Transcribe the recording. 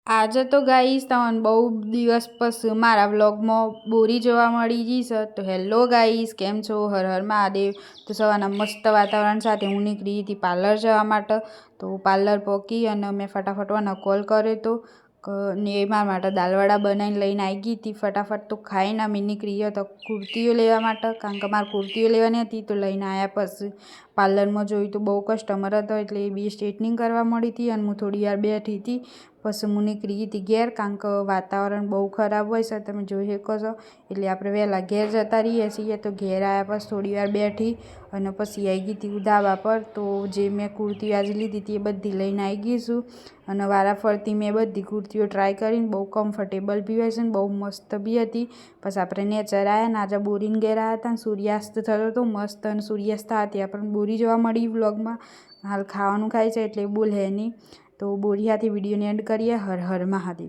આજે તો ગાઈસ તમને બહુ દિવસ પછી મારા વ્લોગમાં બોરી જોવા મળી ગઈ છે। તો હેલો ગાઈસ, કેમ છો? હર હર મહાદેવ। તો સવારના મસ્ત વાતાવરણ સાથે હું નીકળી હતી પાર્લર જવા માટે। તો પાર્લર પહોંચી અને મેં ફટાફટ કોલ કર્યો તો ને મારા માટે દાલવડા બનાવીને લઈને આવી ગઈ હતી। ફટાફટ તો ખાઈને અમે નીકળી તો કુર્તીઓ લેવા માટે, કારણ કે મારે કુર્તીઓ લેવાની હતી। તો લઈને આવ્યા પછી પાર્લરમાં જોયું તો બહુ કસ્ટમર હતો, એટલે એ બી સ્ટ્રેટનિંગ કરવા મળી હતી અને હું થોડી વાર બેઠી હતી। પછી હું નીકળી હતી ઘેર, કારણ કે વાતાવરણ બહુ ખરાબ હોય છે, તમે જોઈ શકો છો। એટલે આપણે વહેલા ઘેર જતા રહીએ છીએ। તો ઘેર આવ્યા પછી થોડી વાર બેઠી અને પછી આવી ગઈ હતી ધાબા પર। તો જે મેં કુર્તી આજે લીધી હતી એ બધી લઈને આવી ગઈ છું અને વારાફરતી મેં બધી કુર્તીઓ ટ્રાય કરીને બહુ કમ્ફર્ટેબલ બી હોય છે ને બહુ મસ્ત બી હતી। પછી આપણે નેચર આવ્યા ને આજે બોરીને ઘેર આવ્યા હતા ને સૂર્યાસ્ત થયો હતો મસ્ત, અને સૂર્યાસ્ત થતી આપણને બોરી જોવા મળી વ્લોગમાં। હાલ ખાવાનું ખાય છે એટલે બોલે નહીં। તો બોરી હાથી વિડીયોને એન્ડ કરીએ। હર હર મહાદેવ।